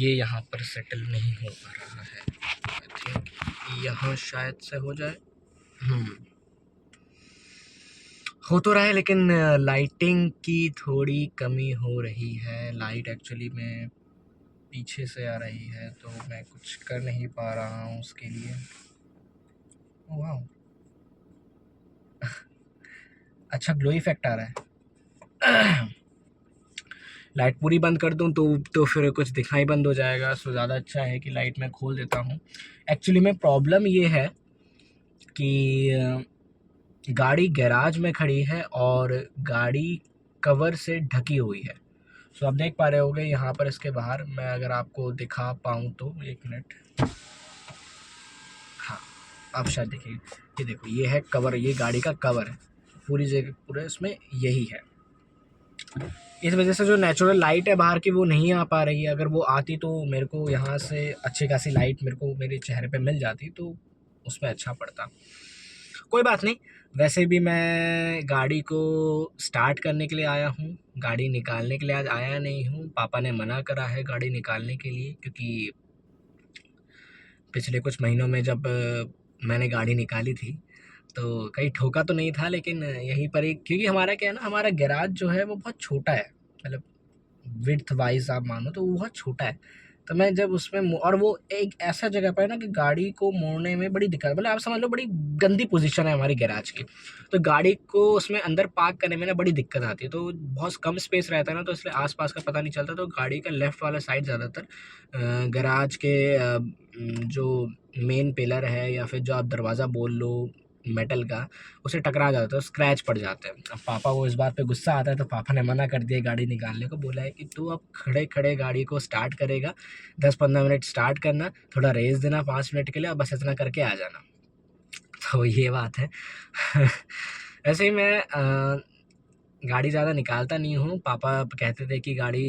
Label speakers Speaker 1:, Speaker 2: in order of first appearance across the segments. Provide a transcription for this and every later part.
Speaker 1: ये यहाँ पर सेटल नहीं हो पा रहा है। आई थिंक यहाँ शायद से हो जाए। हो तो रहा है, लेकिन लाइटिंग की थोड़ी कमी हो रही है। लाइट एक्चुअली में पीछे से आ रही है, तो मैं कुछ कर नहीं पा रहा हूँ उसके लिए। वाह, अच्छा ग्लो इफेक्ट आ रहा है। लाइट पूरी बंद कर दूं तो फिर कुछ दिखाई बंद हो जाएगा, सो ज़्यादा अच्छा है कि लाइट मैं खोल देता हूँ। एक्चुअली में प्रॉब्लम ये है कि गाड़ी गैराज में खड़ी है और गाड़ी कवर से ढकी हुई है। सो आप देख पा रहे होगे यहाँ पर इसके बाहर, मैं अगर आपको दिखा पाऊँ तो, एक मिनट। हाँ, आप शायद देखिए, ये देखो, ये है कवर, ये गाड़ी का कवर है, पूरी जगह पूरे इसमें यही है। इस वजह से जो नेचुरल लाइट है बाहर की वो नहीं आ पा रही है। अगर वो आती तो मेरे को यहाँ से अच्छी खासी लाइट मेरे को मेरे चेहरे पे मिल जाती, तो उसमें अच्छा पड़ता। कोई बात नहीं, वैसे भी मैं गाड़ी को स्टार्ट करने के लिए आया हूँ, गाड़ी निकालने के लिए आज आया नहीं हूँ। पापा ने मना करा है गाड़ी निकालने के लिए, क्योंकि पिछले कुछ महीनों में जब मैंने गाड़ी निकाली थी तो कहीं ठोका तो नहीं था, लेकिन यहीं पर ही, क्योंकि हमारा क्या है ना, हमारा गैराज जो है वो बहुत छोटा है, मतलब विड्थ वाइज आप मानो तो वो बहुत छोटा है। तो मैं जब उसमें और वो एक ऐसा जगह पर है ना कि गाड़ी को मोड़ने में बड़ी दिक्कत, मतलब आप समझ लो बड़ी गंदी पोजीशन है हमारी गैराज की। तो गाड़ी को उसमें अंदर पार्क करने में ना बड़ी दिक्कत आती है, तो बहुत कम स्पेस रहता है ना, तो इसलिए आसपास का पता नहीं चलता। तो गाड़ी का लेफ़्ट वाला साइड ज़्यादातर गैराज के जो मेन पिलर है या फिर जो आप दरवाज़ा बोल लो मेटल का, उसे टकरा जाता है, स्क्रैच पड़ जाते हैं। अब पापा को इस बात पे गुस्सा आता है, तो पापा ने मना कर दिया गाड़ी निकालने को। बोला है कि तू अब खड़े खड़े गाड़ी को स्टार्ट करेगा, 10-15 मिनट स्टार्ट करना, थोड़ा रेस देना 5 मिनट के लिए, बस इतना करके आ जाना। तो ये बात है। ऐसे ही मैं गाड़ी ज़्यादा निकालता नहीं हूँ। पापा कहते थे कि गाड़ी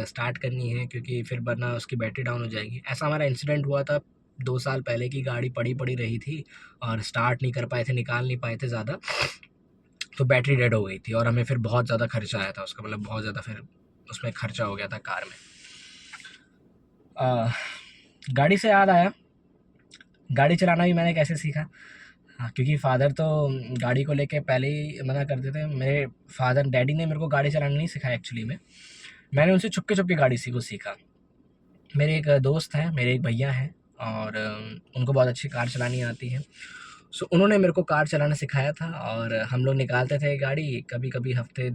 Speaker 1: स्टार्ट करनी है, क्योंकि फिर वरना उसकी बैटरी डाउन हो जाएगी। ऐसा हमारा इंसिडेंट हुआ था 2 साल पहले की, गाड़ी पड़ी पड़ी रही थी और स्टार्ट नहीं कर पाए थे, निकाल नहीं पाए थे ज़्यादा, तो बैटरी डेड हो गई थी और हमें फिर बहुत ज़्यादा खर्चा आया था उसका, मतलब बहुत ज़्यादा फिर उसमें खर्चा हो गया था कार में। गाड़ी से याद आया, गाड़ी चलाना भी मैंने कैसे सीखा। हाँ, क्योंकि फ़ादर तो गाड़ी को लेके पहले ही मना करते थे। मेरे फादर डैडी ने मेरे को गाड़ी चलाना नहीं सिखाया एक्चुअली में, मैंने उनसे छुपके छुपके गाड़ी सीखा। मेरे एक दोस्त हैं, मेरे एक भैया हैं, और उनको बहुत अच्छी कार चलानी आती है। सो उन्होंने मेरे को कार चलाना सिखाया था और हम लोग निकालते थे गाड़ी, कभी कभी हफ्ते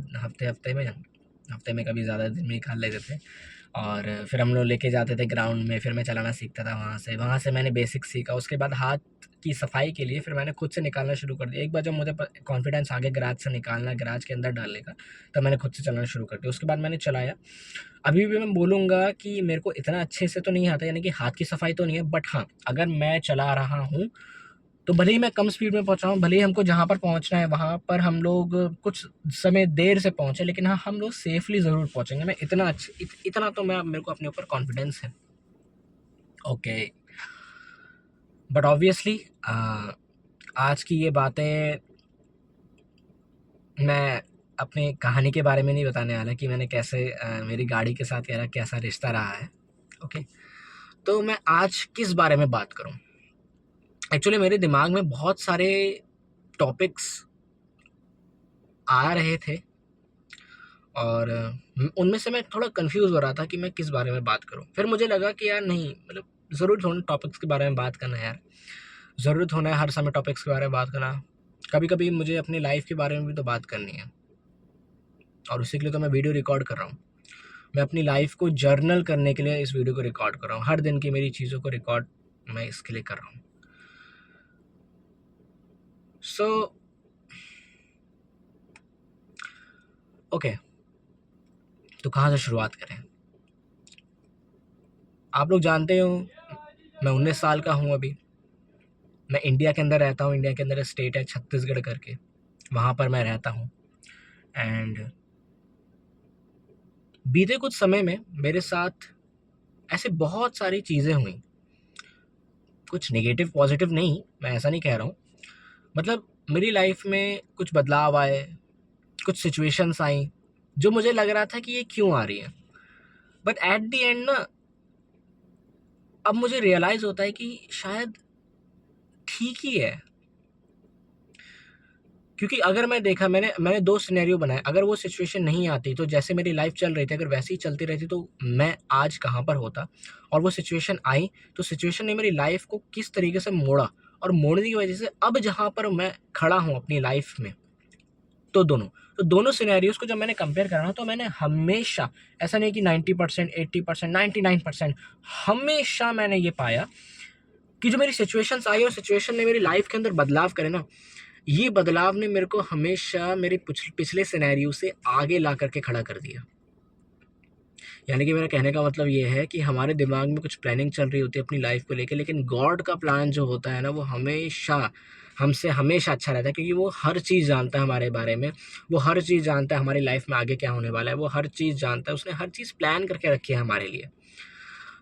Speaker 1: में कभी ज़्यादा दिन में निकाल लेते थे। और फिर हम लोग लेके जाते थे ग्राउंड में, फिर मैं चलाना सीखता था वहाँ से मैंने बेसिक सीखा। उसके बाद हाथ की सफाई के लिए फिर मैंने खुद से निकालना शुरू कर दिया। एक बार जब मुझे कॉन्फिडेंस आ गया गैराज से निकालना, गैराज के अंदर डालने का, तब मैंने खुद से चलाना शुरू कर दिया। उसके बाद मैंने चलाया। अभी भी मैं बोलूँगा कि मेरे को इतना अच्छे से तो नहीं आता, यानी कि हाथ की सफाई तो नहीं है, बट हाँ, अगर मैं चला रहा हूँ तो भले ही मैं कम स्पीड में पहुँचाऊँ, भले ही हमको जहाँ पर पहुँचना है वहाँ पर हम लोग कुछ समय देर से पहुँचे, लेकिन हाँ, हम लोग सेफ़ली ज़रूर पहुँचेंगे। मैं इतना तो मेरे को अपने ऊपर कॉन्फिडेंस है। ओके, बट ऑब्वियसली आज की ये बातें मैं अपनी कहानी के बारे में नहीं बताने वाला कि मैंने कैसे मेरी गाड़ी के साथ कैसा रिश्ता रहा है। ओके, तो मैं आज किस बारे में बात करूँ? एक्चुअली मेरे दिमाग में बहुत सारे टॉपिक्स आ रहे थे और उनमें से मैं थोड़ा कंफ्यूज हो रहा था कि मैं किस बारे में बात करूं। फिर मुझे लगा कि यार नहीं, मतलब ज़रूरत होना टॉपिक्स के बारे में बात करना है यार, ज़रूरत होना है हर समय टॉपिक्स के बारे में बात करना। कभी कभी मुझे अपनी लाइफ के बारे में भी तो बात करनी है, और उसी के लिए तो मैं वीडियो रिकॉर्ड कर रहा हूँ। मैं अपनी लाइफ को जर्नल करने के लिए इस वीडियो को रिकॉर्ड कर रहा हूँ। हर दिन की मेरी चीज़ों को रिकॉर्ड मैं इसके लिए कर रहा हूँ। सो ओके, तो कहाँ से शुरुआत करें? आप लोग जानते हो मैं 19 साल का हूँ अभी। मैं इंडिया के अंदर रहता हूँ, इंडिया के अंदर स्टेट है छत्तीसगढ़ करके, वहाँ पर मैं रहता हूँ। एंड बीते कुछ समय में मेरे साथ ऐसे बहुत सारी चीज़ें हुई, कुछ नेगेटिव पॉजिटिव नहीं, मैं ऐसा नहीं कह रहा हूँ। मतलब मेरी लाइफ में कुछ बदलाव आए, कुछ सिचुएशंस आई जो मुझे लग रहा था कि ये क्यों आ रही है, बट एट द एंड ना अब मुझे रियलाइज़ होता है कि शायद ठीक ही है। क्योंकि अगर मैं देखा, मैंने 2 सिनेरियो बनाए, अगर वो सिचुएशन नहीं आती, तो जैसे मेरी लाइफ़ चल रही थी, अगर वैसे ही चलती रहती, तो मैं आज कहाँ पर होता, और वो सिचुएशन आई, तो सिचुएशन ने मेरी लाइफ़ को किस तरीके से मोड़ा, और मोड़ने की वजह से अब जहाँ पर मैं खड़ा हूँ अपनी लाइफ़ में, तो दोनों सिनेरियोज़ को जब मैंने कंपेयर करा ना, तो मैंने हमेशा, ऐसा नहीं कि 90%, 80%, 99%, हमेशा मैंने ये पाया कि जो मेरी सिचुएशंस आई और सिचुएशन ने मेरी लाइफ़ के अंदर बदलाव करे ना, ये बदलाव ने मेरे को हमेशा मेरे पिछले सिनेरियो से आगे ला करके खड़ा कर दिया। यानी कि मेरा कहने का मतलब ये है कि हमारे दिमाग में कुछ प्लानिंग चल रही होती है अपनी लाइफ को लेके, लेकिन गॉड का प्लान जो होता है ना, वो हमेशा हमसे हमेशा अच्छा रहता है, क्योंकि वो हर चीज़ जानता है हमारे बारे में। वो हर चीज़ जानता है हमारी लाइफ में आगे क्या होने वाला है, वो हर चीज़ जानता है, उसने हर चीज़ प्लान करके रखी है हमारे लिए।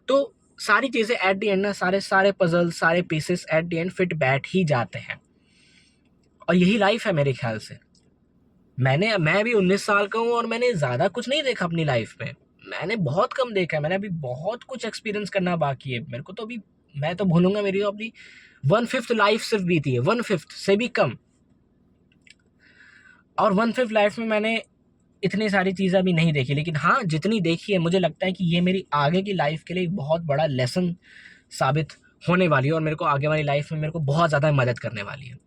Speaker 1: तो सारी चीज़ें एट द एंड ना, सारे पजल, सारे pieces at the end fit बैठ ही जाते हैं, और यही लाइफ है मेरे ख्याल से। मैं भी 19 साल का हूँ, और मैंने ज़्यादा कुछ नहीं देखा अपनी लाइफ में। मैंने बहुत कम देखा है, मैंने अभी बहुत कुछ एक्सपीरियंस करना बाकी है मेरे को। तो अभी मैं तो भूलूंगा, मेरी तो अपनी 1/5 लाइफ सिर्फ बीती है, 1/5 से भी कम। और 1/5 लाइफ में मैंने इतनी सारी चीज़ें अभी नहीं देखी, लेकिन हाँ, जितनी देखी है, मुझे लगता है कि ये मेरी आगे की लाइफ के लिए एक बहुत बड़ा लेसन साबित होने वाली है, और मेरे को आगे वाली लाइफ में मेरे को बहुत ज़्यादा मदद करने वाली है।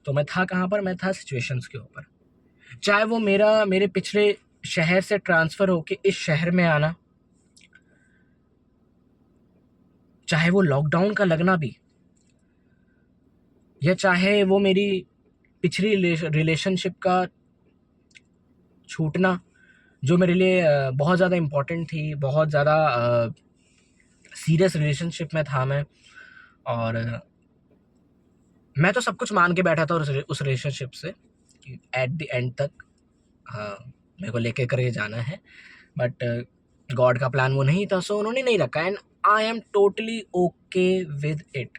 Speaker 1: तो मैं था कहाँ पर? मैं था सिचुएशंस के ऊपर। चाहे वो मेरे पिछले शहर से ट्रांसफ़र होके इस शहर में आना, चाहे वो लॉकडाउन का लगना भी, या चाहे वो मेरी पिछली रिलेशनशिप का छूटना, जो मेरे लिए बहुत ज़्यादा इम्पोर्टेंट थी, बहुत ज़्यादा सीरियस रिलेशनशिप में था मैं, और मैं तो सब कुछ मान के बैठा था उस रिलेशनशिप से कि एट द एंड तक हाँ, मेरे को लेके करके जाना है, बट गॉड का प्लान वो नहीं था, सो उन्होंने नहीं रखा, and I am totally okay with it.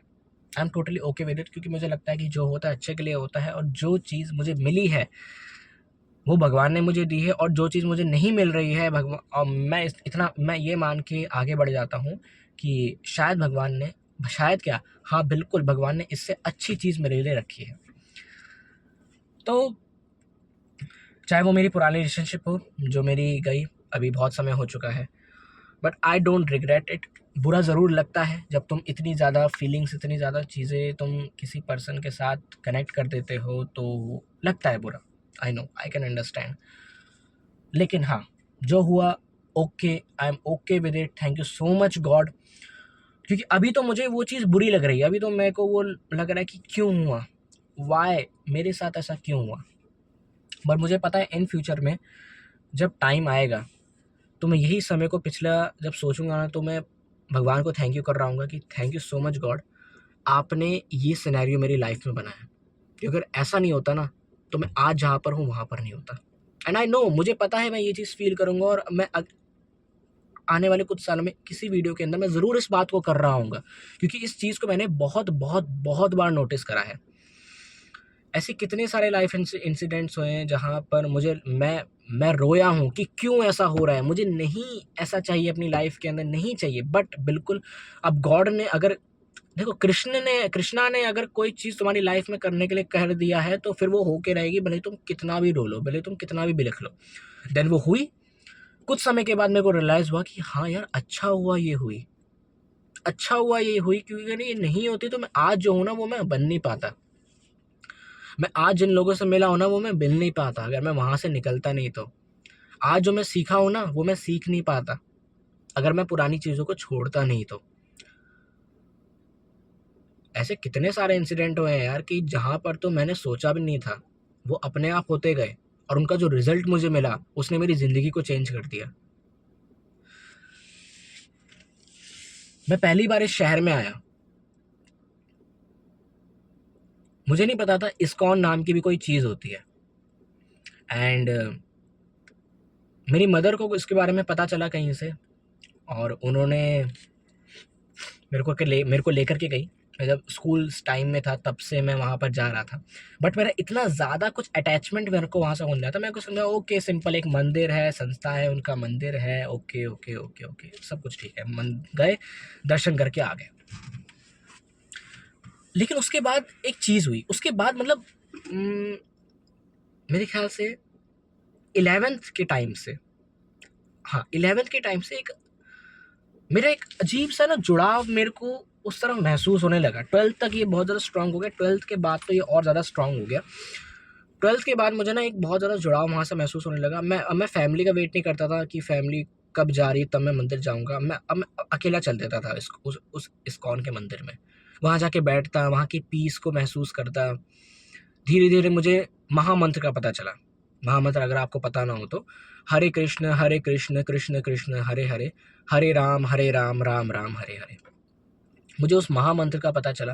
Speaker 1: I am totally okay with it, क्योंकि मुझे लगता है कि जो होता है अच्छे के लिए होता है, और जो चीज़ मुझे मिली है वो भगवान ने मुझे दी है, और जो चीज़ मुझे नहीं मिल रही है भगवान, और मैं ये मान के आगे बढ़ जाता हूँ कि शायद भगवान ने, शायद क्या, हाँ बिल्कुल, भगवान ने इससे अच्छी चीज़ मेरे लिए रखी है। तो चाहे वो मेरी पुरानी रिलेशनशिप हो जो मेरी गई, अभी बहुत समय हो चुका है, but I don't regret it. बुरा ज़रूर लगता है जब तुम इतनी ज़्यादा फीलिंग्स, इतनी ज़्यादा चीज़ें तुम किसी पर्सन के साथ कनेक्ट कर देते हो, तो लगता है बुरा। I know, I can understand. लेकिन हाँ, जो हुआ, okay, I am okay with it. Thank you so much God, क्योंकि अभी तो मुझे वो चीज़ बुरी लग रही है, अभी तो मेरे को वो लग रहा है कि क्यों हुआ, वाई, मेरे साथ ऐसा क्यों हुआ। बट मुझे पता है इन फ्यूचर में जब टाइम आएगा, तो मैं यही समय को पिछला जब सोचूंगा ना, तो मैं भगवान को थैंक यू कर रहा हूँ कि thank you so much God, आपने ये सिनेरियो मेरी लाइफ में बनाया, कि अगर ऐसा नहीं होता ना, तो मैं आज जहाँ पर हूँ वहाँ पर नहीं होता। एंड आई नो, मुझे पता है मैं ये चीज़ फील करूँगा, और मैं आने वाले कुछ सालों में किसी वीडियो के अंदर मैं ज़रूर इस बात को कर रहा हूँगा, क्योंकि इस चीज़ को मैंने बहुत बहुत बहुत बार नोटिस करा है। ऐसे कितने सारे लाइफ इंसिडेंट्स हुए हैं जहाँ पर मैं रोया हूँ कि क्यों ऐसा हो रहा है, मुझे नहीं ऐसा चाहिए अपनी लाइफ के अंदर, नहीं चाहिए, बट बिल्कुल अब गॉड ने अगर, देखो, कृष्णा ने अगर कोई चीज़ तुम्हारी लाइफ में करने के लिए कह दिया है, तो फिर वो होके रहेगी, भले तुम कितना भी रो लो, भले तुम कितना भी बिलख लो। देन वो हुई। कुछ समय के बाद मेरे को रियलाइज़ हुआ कि हाँ यार, अच्छा हुआ ये हुई, अच्छा हुआ ये हुई, क्योंकि अगर ये नहीं होती तो मैं आज जो हूँ ना, वो मैं बन नहीं पाता। मैं आज जिन लोगों से मिला हूँ ना, वो मैं मिल नहीं पाता अगर मैं वहाँ से निकलता नहीं तो। आज जो मैं सीखा हूँ ना, वो मैं सीख नहीं पाता अगर मैं पुरानी चीज़ों को छोड़ता नहीं तो। ऐसे कितने सारे इंसिडेंट हुए हैं यार, कि जहाँ पर तो मैंने सोचा भी नहीं था, वो अपने आप होते गए, और उनका जो रिजल्ट मुझे मिला, उसने मेरी ज़िंदगी को चेंज कर दिया। मैं पहली बार इस शहर में आया, मुझे नहीं पता था इस्कॉन नाम की भी कोई चीज़ होती है, एंड मेरी मदर को इसके बारे में पता चला कहीं से, और उन्होंने मेरे को लेकर के गई मैं जब स्कूल टाइम में था तब से मैं वहाँ पर जा रहा था, बट मेरा इतना ज़्यादा कुछ अटैचमेंट मेरे को वहाँ से हो गया था। मेरे को समझा ओके सिंपल एक मंदिर है, संस्था है, उनका मंदिर है, ओके ओके ओके ओके सब कुछ ठीक है, मन गए दर्शन करके आ गए। लेकिन उसके बाद एक चीज़ हुई, उसके बाद मतलब मेरे ख्याल से 11th के टाइम से, हाँ 11th के टाइम से एक मेरा एक अजीब सा ना जुड़ाव मेरे को उस तरह महसूस होने लगा। 12th तक ये बहुत ज़्यादा स्ट्रांग हो गया, 12th के बाद तो ये और ज़्यादा स्ट्रांग हो गया। 12th के बाद मुझे ना एक बहुत ज़्यादा जुड़ाव वहाँ से महसूस होने लगा। मैं फैमिली का वेट नहीं करता था कि फैमिली कब जा रही है तब मैं मंदिर जाऊँगा। मैं अकेला चल देता था उस इस्कॉन के मंदिर में। वहाँ जाके बैठता, वहाँ की पीस को महसूस करता। धीरे-धीरे मुझे महामंत्र का पता चला। महामंत्र अगर आपको पता ना हो तो हरे कृष्ण, कृष्ण कृष्ण हरे हरे, हरे राम, राम राम हरे हरे। मुझे उस महामंत्र का पता चला।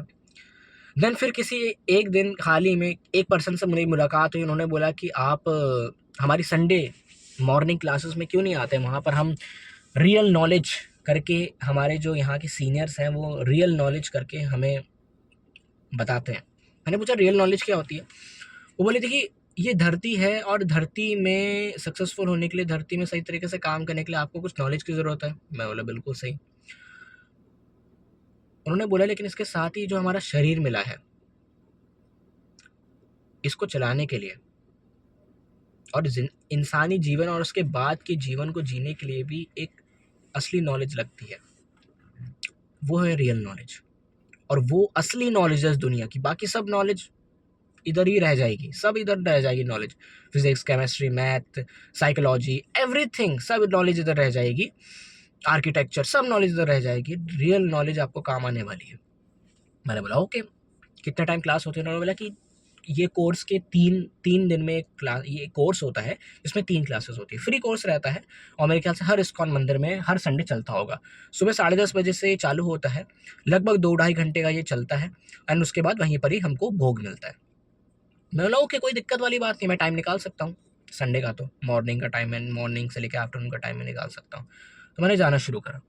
Speaker 1: देन फिर किसी एक दिन हाल ही में एक पर्सन से मेरी मुलाकात हुई। उन्होंने बोला कि आप हमारी संडे मॉर्निंग क्लासेस में क्यों नहीं आते? वहाँ पर हम रियल नॉलेज करके, हमारे जो यहाँ के सीनियर्स हैं वो रियल नॉलेज करके हमें बताते हैं। मैंने पूछा रियल नॉलेज क्या होती है? वो बोले थे कि ये धरती है और धरती में सक्सेसफुल होने के लिए, धरती में सही तरीके से काम करने के लिए आपको कुछ नॉलेज की ज़रूरत है। मैं बोला बिल्कुल सही। उन्होंने बोला लेकिन इसके साथ ही जो हमारा शरीर मिला है, इसको चलाने के लिए और इंसानी जीवन और उसके बाद के जीवन को जीने के लिए भी एक असली नॉलेज लगती है, वो है रियल नॉलेज। और वो असली नॉलेज है इस दुनिया की। बाकी सब नॉलेज इधर ही रह जाएगी, सब इधर रह जाएगी knowledge. Physics, chemistry, math, psychology, everything सब नॉलेज इधर रह जाएगी। आर्किटेक्चर सब नॉलेज इधर रह जाएगी। रियल नॉलेज आपको काम आने वाली है। मैंने बोला ओके, कितना टाइम क्लास होती है? उन्होंने बोला कि ये कोर्स के तीन दिन में एक क्लास, ये कोर्स होता है, इसमें 3 क्लासेस होती है, फ्री कोर्स रहता है और मेरे ख्याल से हर इस्कॉन मंदिर में हर संडे चलता होगा। सुबह 10:30 बजे से चालू होता है, लगभग 2-2.5 घंटे का ये चलता है एंड उसके बाद वहीं पर ही हमको भोग मिलता है। मैं बोला ओके, कोई दिक्कत वाली बात नहीं, मैं टाइम निकाल सकता हूँ। संडे का तो मॉर्निंग का टाइम है, मॉर्निंग से लेकर आफ्टरनून का टाइम मैं निकाल सकता हूँ। तो मैंने जाना शुरू करा।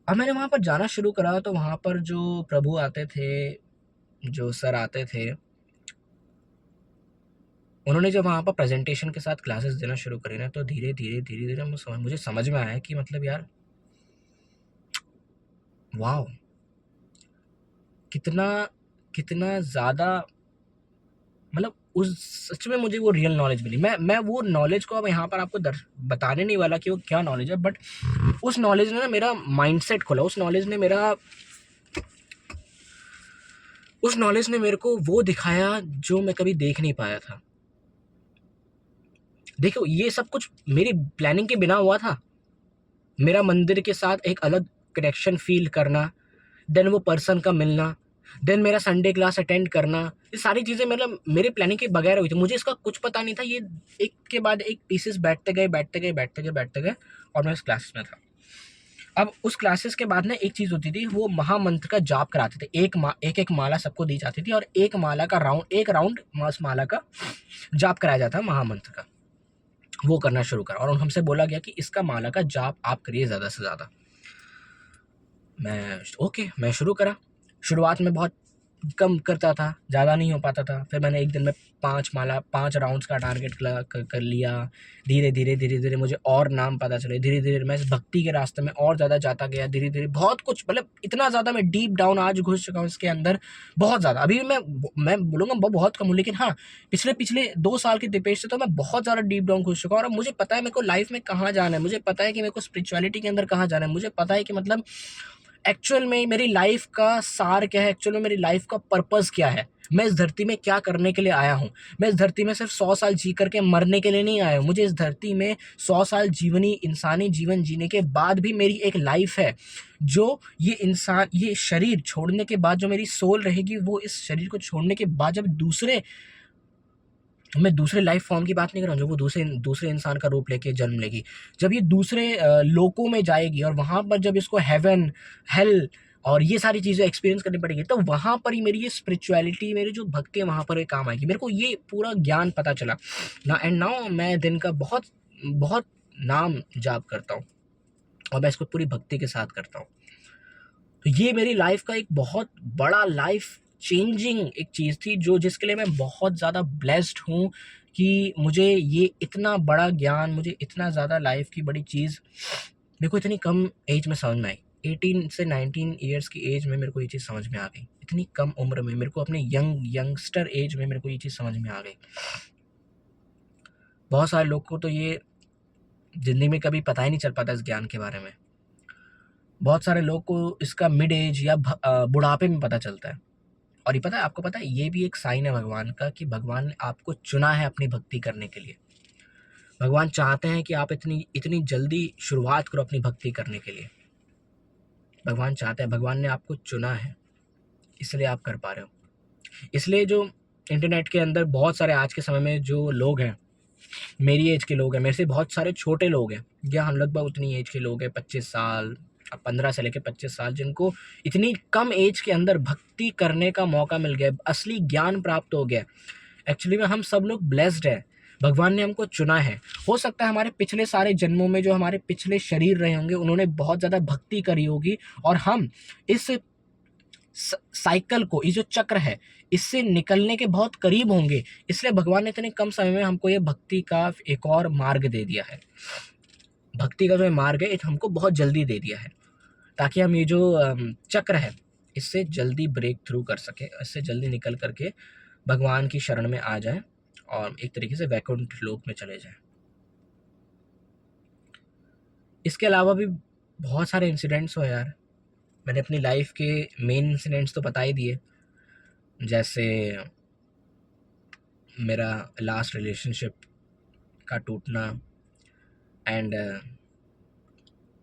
Speaker 1: अब मैंने वहाँ पर जाना शुरू करा तो वहाँ पर जो प्रभु आते थे, जो सर आते थे, उन्होंने जब वहाँ पर प्रेजेंटेशन के साथ क्लासेस देना शुरू करी ना, तो धीरे-धीरे मुझे समझ में आया कि मतलब यार वॉव! कितना कितना ज़्यादा, मतलब उस सच में मुझे वो रियल नॉलेज मिली। मैं वो नॉलेज को अब यहाँ पर आपको बताने नहीं वाला कि वो क्या नॉलेज है, बट उस नॉलेज ने ना मेरा माइंडसेट खोला। उस नॉलेज ने मेरे को वो दिखाया जो मैं कभी देख नहीं पाया था। देखो ये सब कुछ मेरी प्लानिंग के बिना हुआ था। मेरा मंदिर के साथ एक अलग कनेक्शन फ़ील करना, देन वो पर्सन का मिलना, देन मेरा संडे क्लास अटेंड करना, ये सारी चीज़ें मतलब मेरे प्लानिंग के बगैर हुई थी। मुझे इसका कुछ पता नहीं था। ये एक के बाद एक पीसेस बैठते गए और मैं उस क्लासेस में था। अब उस क्लासेस के बाद ना एक चीज़ होती थी, वो महामंत्र का जाप कराते थे। एक माला सबको दी जाती थी और एक राउंड माला का जाप कराया जाता है महामंत्र का। वो करना शुरू करा और हमसे बोला गया कि इसका माला का जाप आप करिए ज़्यादा से ज़्यादा। मैं शुरू करा। शुरुआत में बहुत कम करता था, ज़्यादा नहीं हो पाता था। फिर मैंने एक दिन में 5 राउंड्स का टारगेट कर लिया। धीरे-धीरे मुझे और नाम पता चले। धीरे-धीरे मैं इस भक्ति के रास्ते में और ज़्यादा जाता गया। धीरे-धीरे बहुत कुछ, मतलब इतना ज़्यादा मैं डीप डाउन आज घुस चुका हूँ इसके अंदर, बहुत ज़्यादा। अभी मैं बोलूँगा बहुत कम हूँ, लेकिन हाँ, पिछले 2 साल के दीपेश से तो मैं बहुत ज़्यादा डीप डाउन घुस चुका हूँ। और अब मुझे पता है मेरे को लाइफ़ में कहाँ जाना है। मुझे पता है कि मेरे को स्पिरिचुअलिटी के अंदर कहाँ जाना है। मुझे पता है कि मतलब एक्चुअल में मेरी लाइफ का सार क्या है, एक्चुअल में मेरी लाइफ का पर्पस क्या है, मैं इस धरती में क्या करने के लिए आया हूँ। मैं इस धरती में सिर्फ 100 साल जी करके मरने के लिए नहीं आया हूँ। मुझे इस धरती में 100 साल इंसानी जीवन जीने के बाद भी मेरी एक लाइफ है, जो ये शरीर छोड़ने के बाद जो मेरी सोल रहेगी, वो इस शरीर को छोड़ने के बाद जब मैं दूसरे लाइफ फॉर्म की बात नहीं कर रहा हूँ, जो वो दूसरे इंसान का रूप लेके जन्म लेगी, जब ये दूसरे लोकों में जाएगी और वहाँ पर जब इसको हेवन, हेल और ये सारी चीज़ें एक्सपीरियंस करनी पड़ेगी, तो वहाँ पर ही मेरी ये स्पिरिचुअलिटी, मेरी जो भक्ति है वहाँ पर ये काम आएगी। मेरे को ये पूरा ज्ञान पता चला ना, एंड नाउ मैं दिन का बहुत नाम जाप करता हूँ और मैं इसको पूरी भक्ति के साथ करता हूँ। तो ये मेरी लाइफ का एक बहुत बड़ा लाइफ चेंजिंग एक चीज़ थी, जो जिसके लिए मैं बहुत ज़्यादा ब्लेस्ड हूँ कि मुझे ये इतना बड़ा ज्ञान, मुझे इतना ज़्यादा लाइफ की बड़ी चीज़ मेरे को इतनी कम एज में समझ में आई। 18 से 19 ईयर्स की एज में मेरे को ये चीज़ समझ में आ गई। इतनी कम उम्र में मेरे को, अपने यंगस्टर एज में मेरे को ये चीज़ समझ में आ गई। बहुत सारे लोग को तो ये ज़िंदगी में कभी पता ही नहीं चल पाता इस ज्ञान के बारे में। बहुत सारे लोग को इसका मिड एज या बुढ़ापे में पता चलता है। और ये पता है, आपको पता है, ये भी एक साइन है भगवान का कि भगवान ने आपको चुना है अपनी भक्ति करने के लिए। भगवान चाहते हैं कि आप इतनी इतनी जल्दी शुरुआत करो अपनी भक्ति करने के लिए। भगवान चाहते हैं, भगवान ने आपको चुना है, इसलिए आप कर पा रहे हो। इसलिए जो इंटरनेट के अंदर बहुत सारे आज के समय में जो लोग हैं, मेरी एज के लोग हैं, मेरे से बहुत सारे छोटे लोग हैं, या हम लगभग उतनी एज के लोग हैं, 25 साल, 15 से लेकर 25 साल, जिनको इतनी कम एज के अंदर भक्ति करने का मौका मिल गया, असली ज्ञान प्राप्त हो गया। एक्चुअली में हम सब लोग ब्लेस्ड हैं, भगवान ने हमको चुना है। हो सकता है हमारे पिछले सारे जन्मों में जो हमारे पिछले शरीर रहे होंगे, उन्होंने बहुत ज़्यादा भक्ति करी होगी, और हम इस साइकिल को, ये जो चक्र है, इससे निकलने के बहुत करीब होंगे। इसलिए भगवान ने इतने कम समय में हमको ये भक्ति का एक और मार्ग दे दिया है। भक्ति का जो मार्ग है, हमको बहुत जल्दी दे दिया है, ताकि हम ये जो चक्र है, इससे जल्दी ब्रेक थ्रू कर सके, इससे जल्दी निकल करके भगवान की शरण में आ जाए और एक तरीके से वैकुंठ लोक में चले जाए। इसके अलावा भी बहुत सारे इंसिडेंट्स हो यार। मैंने अपनी लाइफ के मेन इंसिडेंट्स तो बता ही दिए, जैसे मेरा लास्ट रिलेशनशिप का टूटना, एंड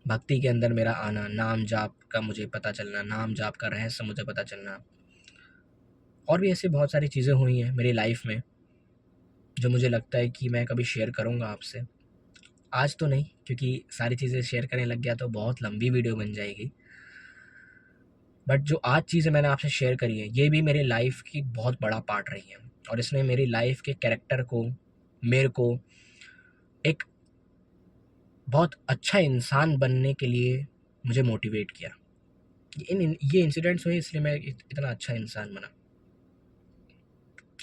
Speaker 1: भक्ति के अंदर मेरा आना, नाम जाप का मुझे पता चलना, नाम जाप का रहस्य मुझे पता चलना, और भी ऐसी बहुत सारी चीज़ें हुई हैं मेरी लाइफ में जो मुझे लगता है कि मैं कभी शेयर करूँगा आपसे। आज तो नहीं, क्योंकि सारी चीज़ें शेयर करने लग गया तो बहुत लंबी वीडियो बन जाएगी। बट जो आज चीज़ें मैंने आपसे शेयर करी है, ये भी मेरी लाइफ की बहुत बड़ा पार्ट रही है, और इसने मेरी लाइफ के कैरेक्टर को, मेरे को एक बहुत अच्छा इंसान बनने के लिए मुझे मोटिवेट किया। ये इंसिडेंट्स हुए इसलिए मैं इतना अच्छा इंसान बना।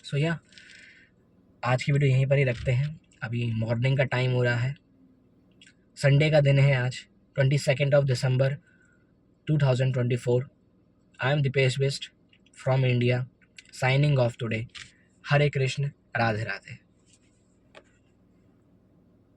Speaker 1: सो या आज की वीडियो यहीं पर ही रखते हैं। अभी मॉर्निंग का टाइम हो रहा है, संडे का दिन है आज, 22 दिसंबर 2024। I am Dipesh Bist from India, signing off today. Hare Krishna, Radhe Radhe.